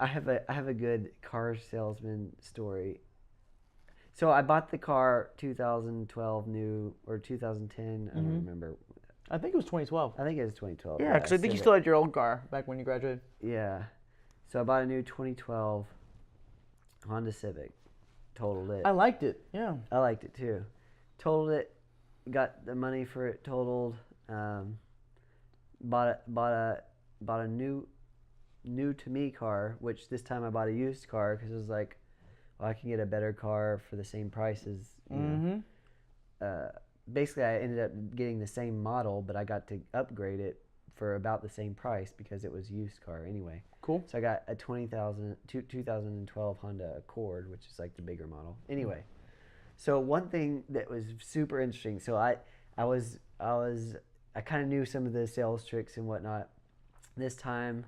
I have a good car salesman story. So I bought the car 2012 new or 2010. I don't Mm-hmm. remember. I think it was 2012. I think it was 2012. Yeah, Yeah, because I think you Civic. still had your old car back when you graduated. Yeah. So I bought a new 2012 Honda Civic. Totaled I it. liked it. Yeah. I liked it too. Totaled it. Got the money for it totaled. Um, bought a bought a bought a new to me car, which this time I bought a used car because it was like, well, I can get a better car for the same price as Mm-hmm. Uh, basically, I ended up getting the same model, but I got to upgrade it for about the same price because it was a used car anyway. Cool. So I got a 2012 Honda Accord, which is like the bigger model. Anyway, so one thing that was super interesting. So I kind of knew some of the sales tricks and whatnot. This time,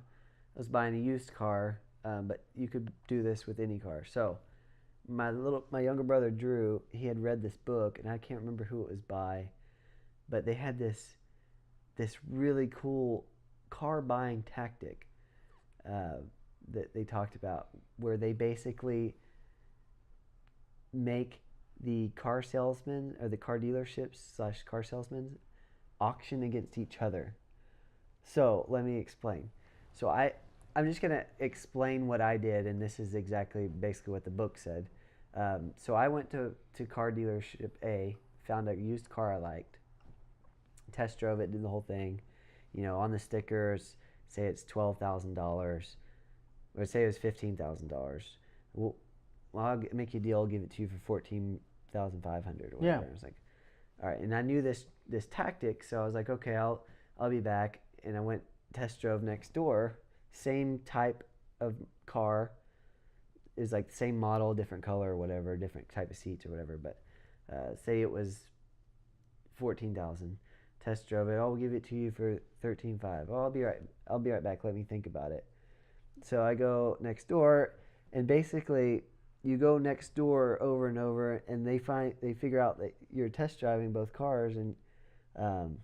I was buying a used car, but you could do this with any car. So my younger brother Drew, he had read this book, and I can't remember who it was by, but they had this really cool car buying tactic uh, that they talked about, where they basically make the car salesmen or the car dealerships slash car salesmen auction against each other. So let me explain. So I'm just gonna explain what I did, and this is exactly basically what the book said. So I went to car dealership A, found a used car I liked, test drove it, did the whole thing. You know, on the stickers, say it's $12,000, or say it was $15,000. Well, I'll make you a deal. I'll give it to you for 14,500 or Yeah. whatever. I was like, all right. And I knew this tactic, so I was like, okay, I'll be back. And I went test drove next door, same type of car, is like the same model, different color or whatever, different type of seats or whatever. But say it was 14,000. Test drove it. I'll give it to you for 13,500. Oh, I'll be right back. Let me think about it. So I go next door, and basically you go next door over and over, and they figure out that you're test driving both cars, and um,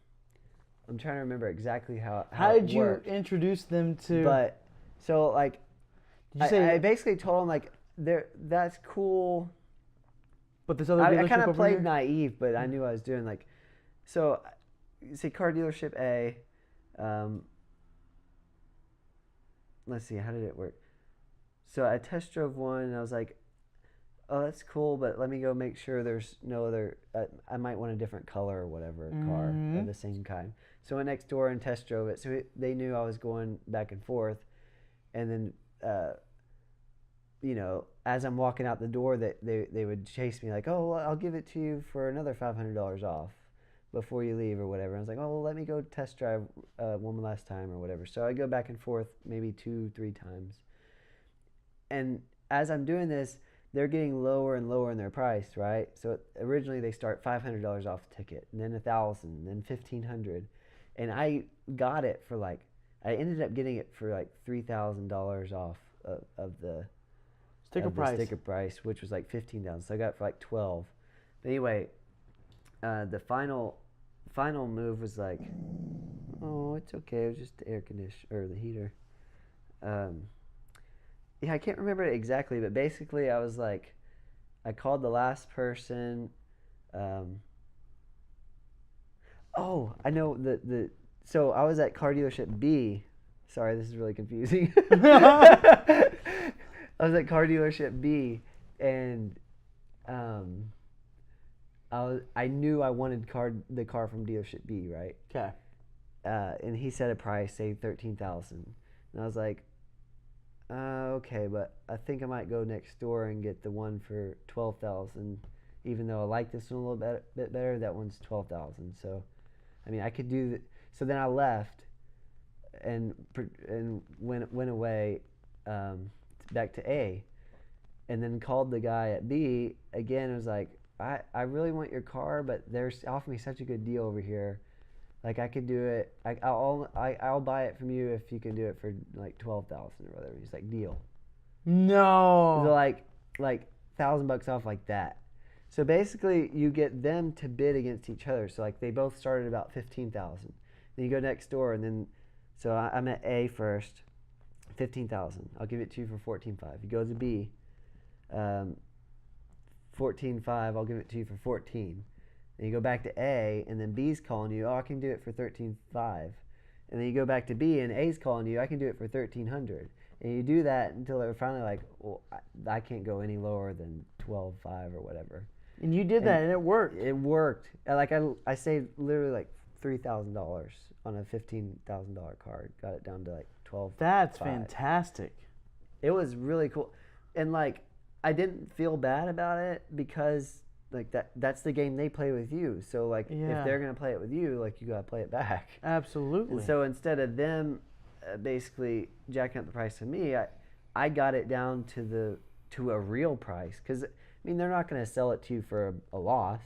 I'm trying to remember exactly how How it did you worked. introduce them to? But so like Did you say? I basically told them like that's cool. But this other I kind dealership of over played here. naive, but I knew I was doing like so. Say car dealership A. Um, let's see, how did it work? So I test drove one, and I was like, "Oh, that's cool, but let me go make sure there's no other. I might want a different color or whatever car Mm-hmm. of the same kind." So I went next door and test drove it. So they knew I was going back and forth, and then as I'm walking out the door, that they would chase me like, "Oh, well, I'll give it to you for another $500 off before you leave or whatever." And I was like, "Oh, well, let me go test drive one last time or whatever." So I go back and forth maybe 2, 3 times, and as I'm doing this, they're getting lower and lower in their price, right? So originally they start $500 off the ticket, and then 1,000, then 1,500, and got it for like I ended up getting it for like $3,000 off of the Sticker price. sticker price, which was like 15,000. So I got it for like 12. But anyway, the final move was like, oh, it's okay. It was just the air conditioner or the heater. Um, yeah, I can't remember it exactly, but basically I was like, I called the last person. Um, oh, I know the. So I was at car dealership B. Sorry, this is really confusing. I was at car dealership B, and um, I knew I wanted the car from dealership B, right? Okay. And he said a price, say 13,000, and I was like, okay, but I think I might go next door and get the one for 12,000, even though I like this one a little bit better. That one's 12,000, so I mean I could do. So then I left, and went away, back to A, and then called the guy at B again. And was like, I really want your car, but they're offering me such a good deal over here. Like I could do it. I'll buy it from you if you can do it for like 12,000 or whatever. He's like, deal. So No. like $1,000 off like that. So basically, you get them to bid against each other. So like they both started about 15,000. Then you go next door, and then so I'm at A first, 15,000. I'll give it to you for 14.5. You go to B, 14.5. I'll give it to you for 14. Then you go back to A, and then B's calling you. Oh, I can do it for 13.5. And then you go back to B, and A's calling you. I can do it for 1,300. And you do that until they're finally like, well, I can't go any lower than 12.5 or whatever. And you did that, and it worked. It worked. Like I saved literally like $3,000 on a $15,000 card. Got it down to like 12. That's fantastic. It was really cool, and like I didn't feel bad about it because like that's the game they play with you. So like if they're gonna play it with you, like you gotta play it back. Absolutely. And so instead of them basically jacking up the price to me, I got it down to a real price because I mean they're not gonna sell it to you for a loss.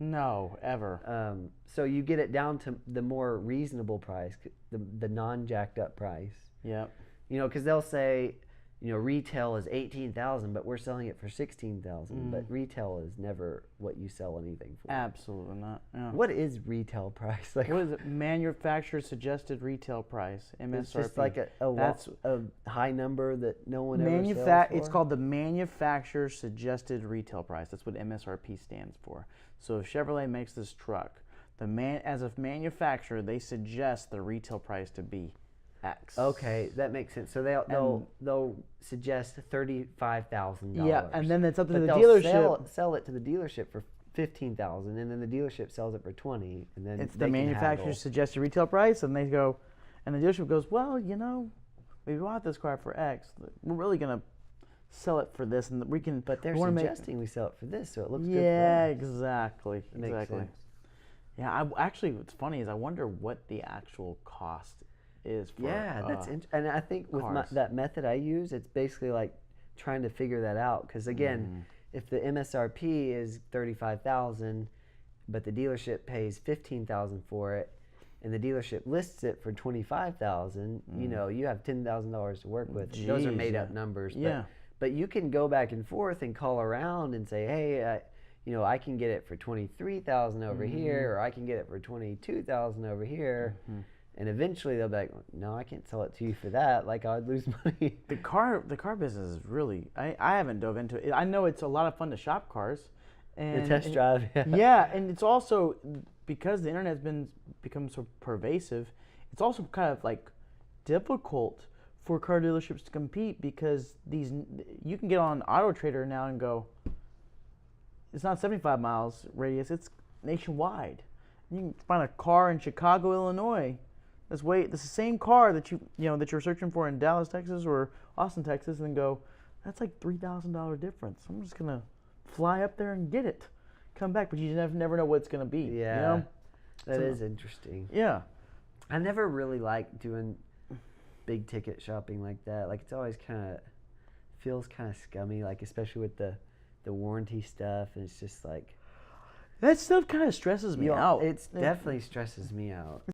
No, ever. So you get it down to the more reasonable price, the non-jacked up price. Yep. You know, because they'll say, you know, retail is 18,000, but we're selling it for 16,000. But retail is never what you sell anything for. Absolutely not. Yeah. What is retail price? Like, what is it? Manufacturer suggested retail price, MSRP. It's just like a high number that no one ever sells for? It's called the manufacturer suggested retail price. That's what MSRP stands for. So if Chevrolet makes this truck, as a manufacturer, they suggest the retail price to be X. Okay, that makes sense. So they'll suggest $35,000. Yeah, and then it's up to the dealership. Sell it to the dealership for 15,000, and then the dealership sells it for 20, and then it's the manufacturer's suggested retail price, and they go, and the dealership goes, well, you know, we bought this car for X. We're really gonna sell it for this, and we can. But they're suggesting we sell it for this, so it looks good. Yeah, exactly. Makes sense. Yeah, actually, what's funny is I wonder what the actual cost is for. Yeah, and I think with that method I use, it's basically like trying to figure that out. Because again, if the MSRP is 35,000, but the dealership pays 15,000 for it, and the dealership lists it for 25,000, you know, you have $10,000 to work with. Those are made up numbers. But you can go back and forth and call around and say, hey, you know, I can get it for 23,000 over here, or I can get it for 22,000 over here. And eventually they'll be like, no, I can't sell it to you for that. Like, I'd lose money. The car business is really, I haven't dove into it. I know it's a lot of fun to shop cars. And the test drive. Yeah, and it's also, because the internet has become so pervasive, it's also kind of like difficult for car dealerships to compete, because you can get on Auto Trader now and go, it's not 75 miles radius, it's nationwide. You can find a car in Chicago, Illinois. That's the same car that that you're searching for in Dallas, Texas, or Austin, Texas, and go, that's like $3,000 difference. I'm just gonna fly up there and get it, come back, but you never know what it's gonna be. Yeah, you know? that is interesting. Yeah, I never really liked doing big ticket shopping like that. Like, it's always feels kind of scummy, like especially with the warranty stuff, and it's just like that stuff kind of stresses me out. It definitely stresses me out.